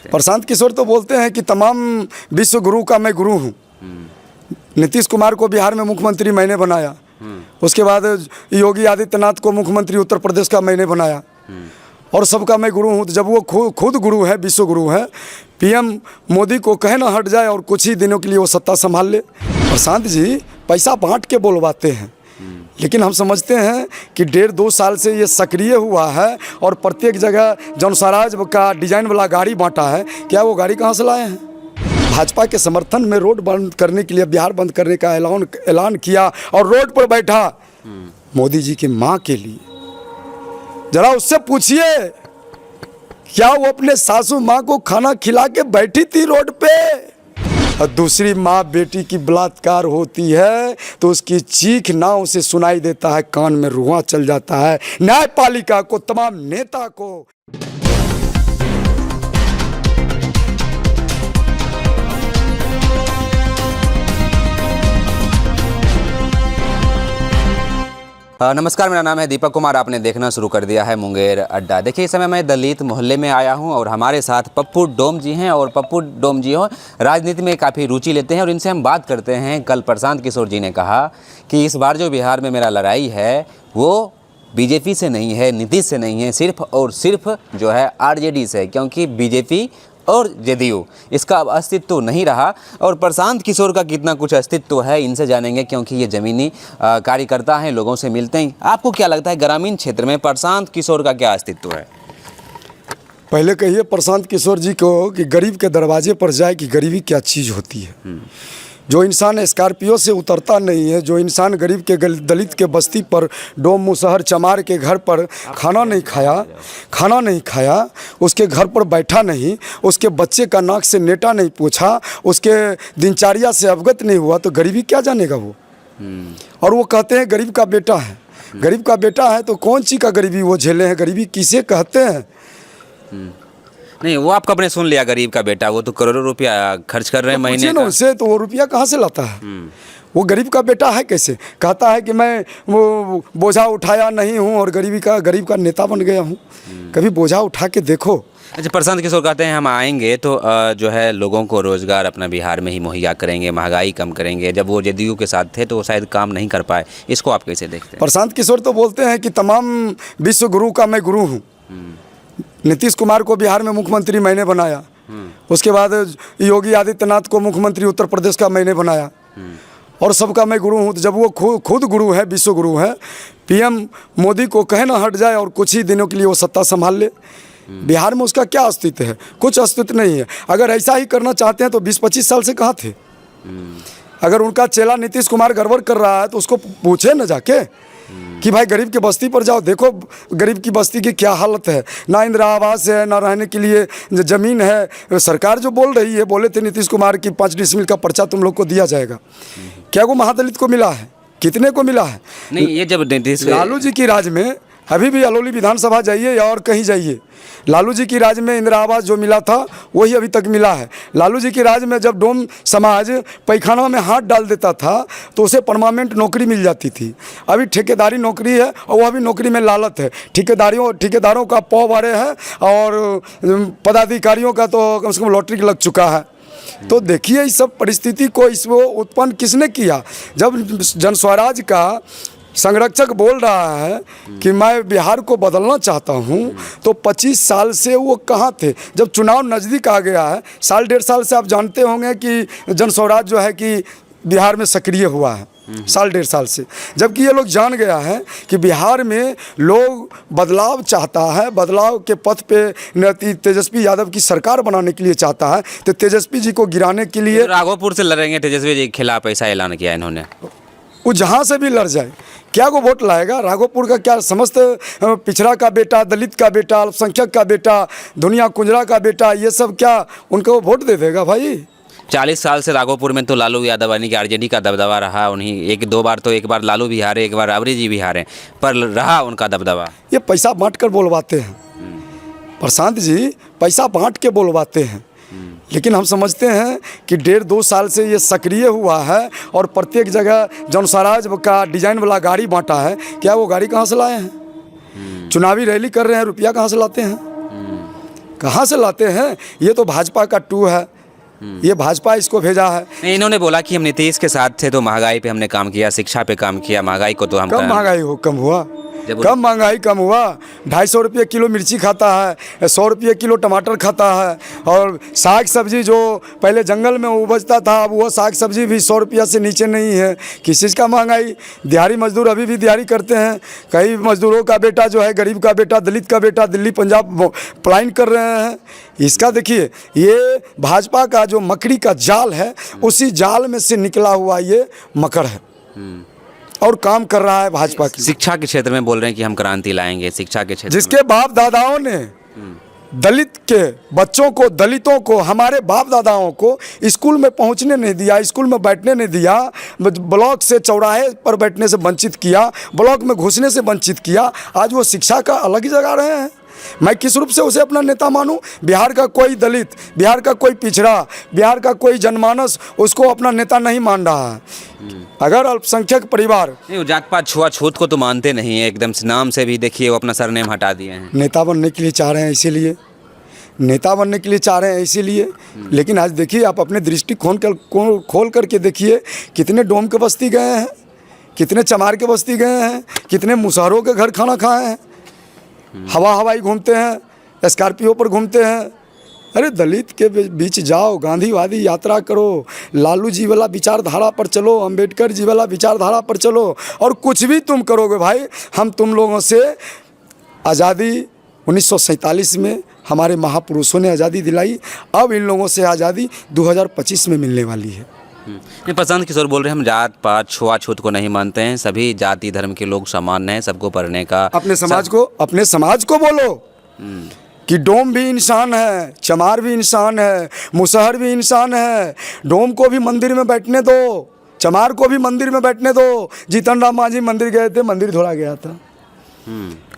हैं? प्रशांत किशोर तो बोलते हैं कि तमाम विश्व गुरु का मैं गुरु हूँ। नीतीश कुमार को बिहार में मुख्यमंत्री मैंने बनाया, उसके बाद योगी आदित्यनाथ को मुख्यमंत्री उत्तर प्रदेश का मैंने बनाया, और सबका मैं गुरु हूँ। तो जब वो खुद गुरु है, विश्व गुरु है, पीएम मोदी को कहे ना हट जाए और कुछ ही दिनों के लिए वो सत्ता संभाल ले। प्रशांत जी पैसा बांट के बोलवाते हैं, लेकिन हम समझते हैं कि 1.5-2 साल से ये सक्रिय हुआ है और प्रत्येक जगह जनस्वराज का डिजाइन वाला गाड़ी बांटा है। क्या वो गाड़ी कहाँ से लाए हैं? भाजपा के समर्थन में रोड बंद करने के लिए, बिहार बंद करने का ऐलान किया और रोड पर बैठा मोदी जी की माँ के लिए। जरा उससे पूछिए, क्या वो अपने सासू माँ को खाना खिला के बैठी थी रोड पे? और दूसरी माँ बेटी की बलात्कार होती है तो उसकी चीख ना उसे सुनाई देता है, कान में रुआं चल जाता है। न्यायपालिका को, तमाम नेता को। नमस्कार, मेरा नाम है दीपक कुमार। आपने देखना शुरू कर दिया है मुंगेर अड्डा। देखिए, इस समय मैं दलित मोहल्ले में आया हूं और हमारे साथ पप्पू डोम जी हैं। और पप्पू डोम जी हो राजनीति में काफ़ी रुचि लेते हैं और इनसे हम बात करते हैं। कल प्रशांत किशोर जी ने कहा कि इस बार जो बिहार में मेरा लड़ाई है वो बीजेपी से नहीं है, नीतीश से नहीं है, सिर्फ और सिर्फ जो है आरजेडी से है, क्योंकि बीजेपी और जेडीयू इसका अब अस्तित्व नहीं रहा। और प्रशांत किशोर का कितना कुछ अस्तित्व है इनसे जानेंगे, क्योंकि ये ज़मीनी कार्यकर्ता हैं, लोगों से मिलते हैं। आपको क्या लगता है ग्रामीण क्षेत्र में प्रशांत किशोर का क्या अस्तित्व है? पहले कहिए प्रशांत किशोर जी को कि गरीब के दरवाजे पर जाए कि गरीबी क्या चीज़ होती है। जो इंसान स्कॉर्पियो से उतरता नहीं है, जो इंसान गरीब के दलित के बस्ती पर डोम मुसहर चमार के घर पर खाना नहीं खाया, उसके घर पर बैठा नहीं, उसके बच्चे का नाक से नेटा नहीं पूछा, उसके दिनचर्या से अवगत नहीं हुआ, तो गरीबी क्या जानेगा वो। और वो कहते हैं गरीब का बेटा है। गरीब का बेटा है तो कौन सी का गरीबी वो झेले हैं? गरीबी किसे कहते हैं? नहीं, वो आपका आपने सुन लिया, गरीब का बेटा, वो तो करोड़ों रुपया खर्च कर रहे हैं महीने का। उससे तो वो रुपया कहाँ से लाता है? वो गरीब का बेटा है कैसे? कहता है कि मैं वो बोझा उठाया नहीं हूँ और गरीब का नेता बन गया हूँ। कभी बोझा उठा के देखो। अच्छा, प्रशांत किशोर कहते हैं हम आएंगे तो जो है लोगों को रोजगार अपना बिहार में ही मुहैया करेंगे, महंगाई कम करेंगे। जब वो जेडीयू के साथ थे तो वो शायद काम नहीं कर पाए। इसको आप कैसे देखते हैं? प्रशांत किशोर तो बोलते हैं कि तमाम विश्व गुरु का मैं गुरु हूँ। नीतीश कुमार को बिहार में मुख्यमंत्री मैंने बनाया, उसके बाद योगी आदित्यनाथ को मुख्यमंत्री उत्तर प्रदेश का मैंने बनाया, और सबका मैं गुरु हूँ। तो जब वो खुद गुरु है, विश्व गुरु है, पीएम मोदी को कहे ना हट जाए और कुछ ही दिनों के लिए वो सत्ता संभाल ले, बिहार में उसका क्या अस्तित्व है? कुछ अस्तित्व नहीं है। अगर ऐसा ही करना चाहते हैं तो 20-25 साल से कहाँ थे? अगर उनका चेला नीतीश कुमार गड़बड़ कर रहा है तो उसको पूछे न जाके कि भाई गरीब की बस्ती पर जाओ, देखो गरीब की बस्ती की क्या हालत है। ना इंदिरा आवास है, ना रहने के लिए ज़मीन है। सरकार जो बोल रही है, बोले थे नीतीश कुमार की 5 डिसमिल का पर्चा तुम लोग को दिया जाएगा। क्या वो महादलित को मिला है? कितने को मिला है? नहीं, ये जब नीतीश लालू जी की राज में, अभी भी अलौली विधानसभा जाइए या और कहीं जाइए, लालू जी की राज में इंदिरा आवास जो मिला था वही अभी तक मिला है। लालू जी की राज में जब डोम समाज पैखाना में हाथ डाल देता था तो उसे परमानेंट नौकरी मिल जाती थी। अभी ठेकेदारी नौकरी है और वह भी नौकरी में लालच है। ठेकेदारों का पौ बारे है और पदाधिकारियों का तो कम से कम लॉटरी लग चुका है। तो देखिए इस सब परिस्थिति को इसको उत्पन्न किसने किया? जब जनस्वराज का संरक्षक बोल रहा है कि मैं बिहार को बदलना चाहता हूं, तो 25 साल से वो कहाँ थे? जब चुनाव नज़दीक आ गया है, 1.5 साल से आप जानते होंगे कि जनस्वराज जो है कि बिहार में सक्रिय हुआ है, 1.5 साल से। जबकि ये लोग जान गया है कि बिहार में लोग बदलाव चाहता है, बदलाव के पथ पे तेजस्वी यादव की सरकार बनाने के लिए चाहता है। तो तेजस्वी जी को गिराने के लिए राघोपुर से लड़ेंगे तेजस्वी जी के खिलाफ, ऐसा ऐलान किया इन्होंने। वो जहाँ से भी लड़ जाए, क्या वो वोट लाएगा? राघोपुर का क्या समस्त पिछड़ा का बेटा, दलित का बेटा, अल्पसंख्यक का बेटा, दुनिया कुंजरा का बेटा, ये सब क्या उनको वोट दे देगा भाई? 40 साल से राघोपुर में तो लालू यादव यानी कि आरजेडी का दबदबा रहा। उन्हीं एक बार लालू भी हारे, एक बार राबड़ी जी भी हारे, पर रहा उनका दबदबा। ये पैसा बांट कर बोलवाते हैं प्रशांत जी, पैसा बांट के बोलवाते हैं। लेकिन हम समझते हैं कि 1.5-2 साल से ये सक्रिय हुआ है और प्रत्येक जगह जनस्वराज का डिजाइन वाला गाड़ी बांटा है। क्या वो गाड़ी कहाँ से लाए हैं? चुनावी रैली कर रहे हैं, रुपया कहाँ से लाते हैं? कहाँ से लाते हैं? ये तो भाजपा का टू है, ये भाजपा इसको भेजा है। नहीं, इन्होंने बोला कि हम नीतीश के साथ थे तो महंगाई पे हमने काम किया, शिक्षा पे काम किया, महंगाई को तो हम कम महंगाई कम हुआ, जब कम महंगाई कम हुआ। 250 रुपये किलो मिर्ची खाता है, 100 रुपये किलो टमाटर खाता है, और साग सब्जी जो पहले जंगल में उपजता था अब वो साग सब्जी भी 100 रुपया से नीचे नहीं है। किस चीज़ का महंगाई? दिहाड़ी मजदूर अभी भी दिहाड़ी करते हैं। कई मजदूरों का बेटा जो है, गरीब का बेटा, दलित का बेटा दिल्ली पंजाब पलायन कर रहे हैं। इसका देखिए, ये भाजपा का जो मकड़ी का जाल है, उसी जाल में से निकला हुआ ये मकड़ है और काम कर रहा है भाजपा की। शिक्षा के क्षेत्र में बोल रहे हैं कि हम क्रांति लाएंगे शिक्षा के क्षेत्र जिसके बाप दादाओं ने दलित के बच्चों को, दलितों को, हमारे बाप दादाओं को स्कूल में पहुंचने नहीं दिया, स्कूल में बैठने नहीं दिया, ब्लॉक से चौराहे पर बैठने से वंचित किया, ब्लॉक में घुसने से वंचित किया, आज वो शिक्षा का अलग ही जगह रहे हैं। मैं किस रूप से उसे अपना नेता मानूं? बिहार का कोई दलित, बिहार का कोई पिछड़ा, बिहार का कोई जनमानस उसको अपना नेता नहीं मान रहा है। अगर अल्पसंख्यक परिवार नहीं, वो जात पात छुआछूत को तो मानते नहीं है, एकदम से नाम से भी देखिए वो अपना सरनेम हटा दिए हैं। नेता बनने के लिए चाह रहे हैं, इसीलिए नेता बनने के लिए चाह रहे हैं इसीलिए। लेकिन आज देखिए, आप अपने दृष्टि खोल करके देखिए, कितने डोम के बस्ती गए हैं, कितने चमार के बस्ती गए हैं, कितने मुसहरों के घर खाना खाए हैं, हवाई घूमते हैं, स्कॉर्पियो पर घूमते हैं। अरे दलित के बीच जाओ, गांधीवादी यात्रा करो, लालू जी वाला विचारधारा पर चलो, अंबेडकर जी वाला विचारधारा पर चलो, और कुछ भी तुम करोगे भाई, हम तुम लोगों से आज़ादी 1947 में हमारे महापुरुषों ने आज़ादी दिलाई, अब इन लोगों से आज़ादी 2025 में मिलने वाली है। प्रशांत किशोर बोल रहे हैं हम जात पात छुआछूत को नहीं मानते हैं, सभी जाति धर्म के लोग समान हैं, सबको पढ़ने का। अपने समाज को बोलो कि डोम भी इंसान है, चमार भी इंसान है, मुसहर भी इंसान है। डोम को भी मंदिर में बैठने दो, चमार को भी मंदिर में बैठने दो। जीतन राम मांझी मंदिर गए थे, मंदिर धोड़ा गया था।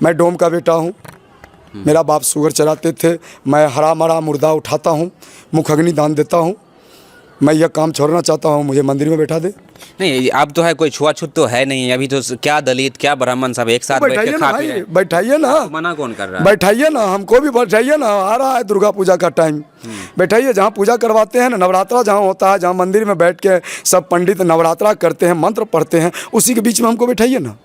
मैं डोम का बेटा हूँ, मेरा बाप शुगर चलाते थे, मैं हरा मरा मुर्दा उठाता हूँ, मुख अग्नि दान देता हूँ। मैं यह काम छोड़ना चाहता हूँ, मुझे मंदिर में बैठा दे। नहीं, अब तो है, कोई छुआछूत तो है नहीं अभी तो। क्या दलित क्या ब्राह्मण सब एक साथ बैठ के खा पी रहे हैं। बैठाइए ना, मना कौन कर रहा है? बैठाइए ना, हमको भी बैठाइए ना। आ रहा है दुर्गा पूजा का टाइम, बैठाइए। जहाँ पूजा करवाते हैं ना, नवरात्रा जहाँ होता है, जहाँ मंदिर में बैठ के सब पंडित नवरात्रा करते हैं, मंत्र पढ़ते हैं, उसी के बीच में हमको बैठाइए ना।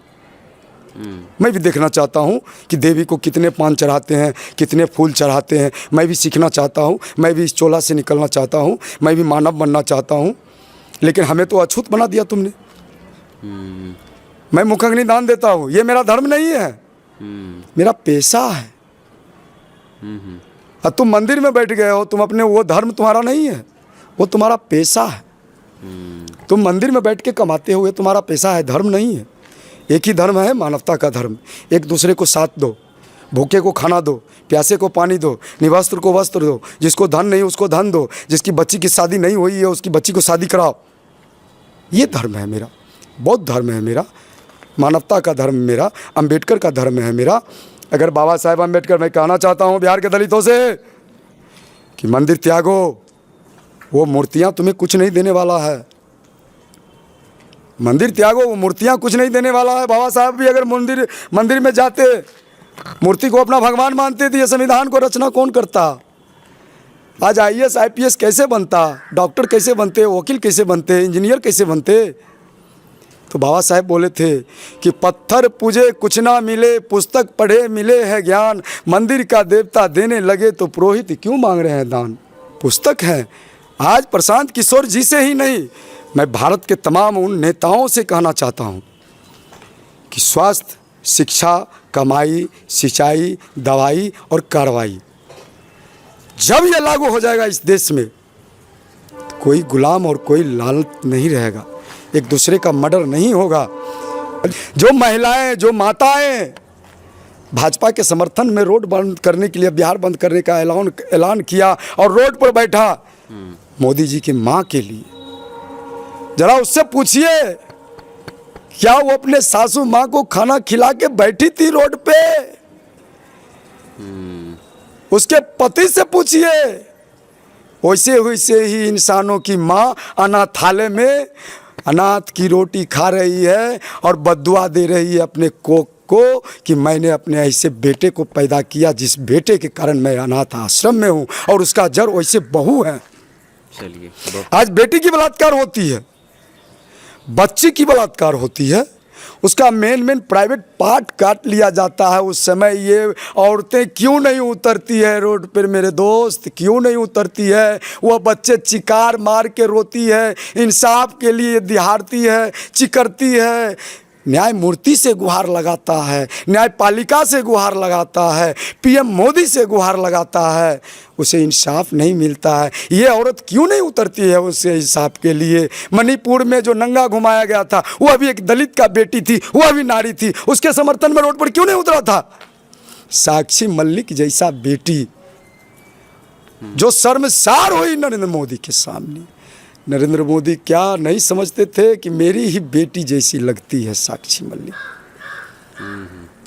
मैं भी देखना चाहता हूँ कि देवी को कितने पान चढ़ाते हैं, कितने फूल चढ़ाते हैं। मैं भी सीखना चाहता हूँ, मैं भी इस चोला से निकलना चाहता हूँ, मैं भी मानव बनना चाहता हूँ। लेकिन हमें तो अछूत बना दिया तुमने। मैं मुख अग्नि दान देता हूँ, ये मेरा धर्म नहीं है, मेरा पेशा है। और तुम मंदिर में बैठ गए हो, तुम अपने, वो धर्म तुम्हारा नहीं है, वो तुम्हारा पेशा है। तुम मंदिर में बैठ के कमाते हुए तुम्हारा पेशा है, धर्म नहीं है। एक ही धर्म है, मानवता का धर्म। एक दूसरे को साथ दो, भूखे को खाना दो, प्यासे को पानी दो, निवस्त्र को वस्त्र दो, जिसको धन नहीं उसको धन दो, जिसकी बच्ची की शादी नहीं हुई है उसकी बच्ची को शादी कराओ। ये धर्म है मेरा, बौद्ध धर्म है मेरा, मानवता का धर्म मेरा, अंबेडकर का धर्म है मेरा। अगर बाबा साहेब अंबेडकर, मैं कहना चाहता हूँ बिहार के दलितों से कि मंदिर त्यागो, वो मूर्तियाँ तुम्हें कुछ नहीं देने वाला है। मंदिर त्यागो, वो मूर्तियाँ कुछ नहीं देने वाला है। बाबा साहब भी अगर मंदिर में जाते, मूर्ति को अपना भगवान मानते थे, ये संविधान को रचना कौन करता? आज IAS IPS कैसे बनता, डॉक्टर कैसे बनते, वकील कैसे बनते, इंजीनियर कैसे बनते? तो बाबा साहेब बोले थे कि पत्थर पूजे कुछ ना मिले, पुस्तक पढ़े मिले है ज्ञान, मंदिर का देवता देने लगे तो पुरोहित क्यों मांग रहे हैं दान। पुस्तक है। आज प्रशांत किशोर जी से ही नहीं, मैं भारत के तमाम उन नेताओं से कहना चाहता हूँ कि स्वास्थ्य, शिक्षा, कमाई, सिंचाई, दवाई और कार्रवाई, जब यह लागू हो जाएगा इस देश में, तो कोई गुलाम और कोई लालच नहीं रहेगा, एक दूसरे का मर्डर नहीं होगा। जो महिलाएं, जो माताएं भाजपा के समर्थन में रोड बंद करने के लिए, बिहार बंद करने का ऐलान किया और रोड पर बैठा मोदी जी की माँ के लिए, जरा उससे पूछिए क्या वो अपने सासू माँ को खाना खिला के बैठी थी रोड पे? उसके पति से पूछिए। वैसे ही इंसानों की माँ अनाथालय में अनाथ की रोटी खा रही है और बद्दुआ दे रही है अपने कोख को कि मैंने अपने ऐसे बेटे को पैदा किया जिस बेटे के कारण मैं अनाथ आश्रम में हूँ, और उसका जड़ वैसे बहू है। चलिए, आज बेटी की बलात्कार होती है, बच्चे की बलात्कार होती है, उसका मेन प्राइवेट पार्ट काट लिया जाता है। उस समय ये औरतें क्यों नहीं उतरती है रोड पर मेरे दोस्त, क्यों नहीं उतरती है? वह बच्चे चिकार मार के रोती है, इंसाफ के लिए दिहाड़ती है, चिकरती है, न्यायमूर्ति से गुहार लगाता है, न्यायपालिका से गुहार लगाता है, पीएम मोदी से गुहार लगाता है, उसे इंसाफ नहीं मिलता है। ये औरत क्यों नहीं उतरती है उससे इंसाफ के लिए? मणिपुर में जो नंगा घुमाया गया था, वह भी एक दलित का बेटी थी, वह भी नारी थी, उसके समर्थन में रोड पर क्यों नहीं उतरा था? साक्षी मलिक जैसा बेटी जो शर्मसार हुई नरेंद्र मोदी के सामने। नरेंद्र मोदी क्या नहीं समझते थे कि मेरी ही बेटी जैसी लगती है साक्षी मलिक,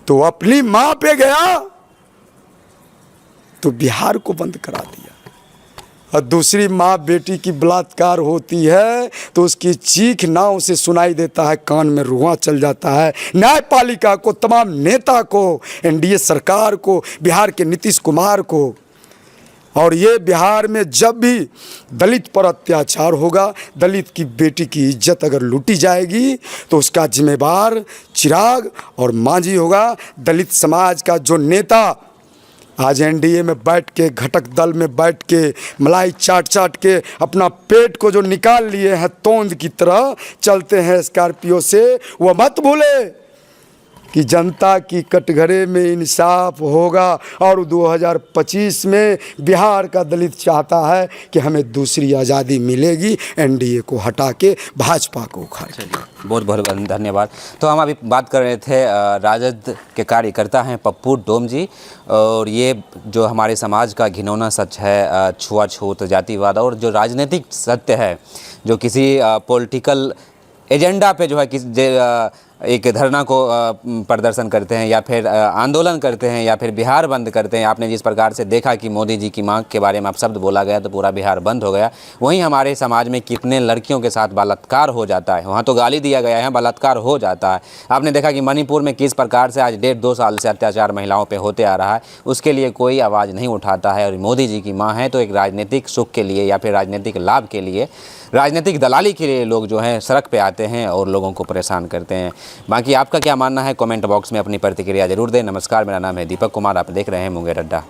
तो अपनी मां पे गया तो बिहार को बंद करा दिया। और दूसरी माँ बेटी की बलात्कार होती है तो उसकी चीख नाव से सुनाई देता है, कान में रुआं चल जाता है। न्यायपालिका को, तमाम नेता को, एनडीए सरकार को, बिहार के नीतीश कुमार को। और ये बिहार में जब भी दलित पर अत्याचार होगा, दलित की बेटी की इज्जत अगर लूटी जाएगी तो उसका जिम्मेवार चिराग और मांझी होगा। दलित समाज का जो नेता आज एनडीए में बैठ के, घटक दल में बैठ के, मलाई चाट चाट के अपना पेट को जो निकाल लिए हैं, तोंद की तरह चलते हैं स्कॉर्पियो से, वह मत भूले कि जनता की कटघरे में इंसाफ होगा। और 2025 में बिहार का दलित चाहता है कि हमें दूसरी आज़ादी मिलेगी, एनडीए को हटा के भाजपा को उखाड़ के। बहुत बहुत धन्यवाद। तो हम अभी बात कर रहे थे राजद के कार्यकर्ता हैं पप्पू डोम जी, और ये जो हमारे समाज का घिनौना सच है, छुआछूत, जातिवाद, और जो राजनीतिक सत्य है, जो किसी पॉलिटिकल एजेंडा पे जो है एक धरना को प्रदर्शन करते हैं या फिर आंदोलन करते हैं या फिर बिहार बंद करते हैं। आपने जिस प्रकार से देखा कि मोदी जी की मांग के बारे में आप शब्द बोला गया तो पूरा बिहार बंद हो गया। वहीं हमारे समाज में कितने लड़कियों के साथ बलात्कार हो जाता है, वहाँ तो गाली दिया गया है, बलात्कार हो जाता है। आपने देखा कि मणिपुर में किस प्रकार से आज 1.5-2 साल से अत्याचार महिलाओं पर होते आ रहा है, उसके लिए कोई आवाज़ नहीं उठाता है। और मोदी जी की माँ है तो एक राजनीतिक सुख के लिए या फिर राजनीतिक लाभ के लिए, राजनीतिक दलाली के लिए लोग जो हैं सड़क पे आते हैं और लोगों को परेशान करते हैं। बाकी आपका क्या मानना है, कमेंट बॉक्स में अपनी प्रतिक्रिया जरूर दें। नमस्कार, मेरा नाम है दीपक कुमार, आप देख रहे हैं मुंगेर अड्डा।